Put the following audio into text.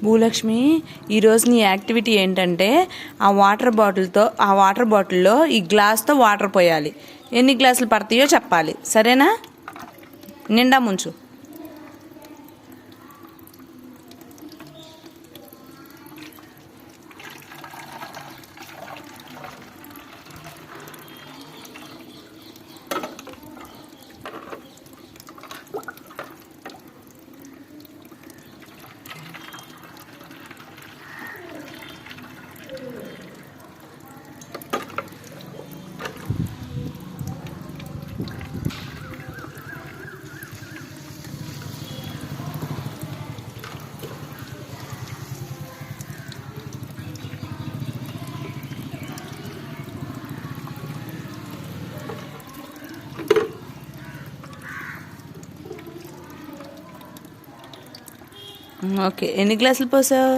భూలక్ష్మి, ఈరోజు నీ యాక్టివిటీ ఏంటంటే ఆ వాటర్ బాటిల్లో ఈ గ్లాస్తో వాటర్ పోయాలి. ఎన్ని గ్లాసులు పడతాయో చెప్పాలి, సరేనా? నిండా ముంచు. ఓకే, ఎన్ని గ్లాసులు పోసావు?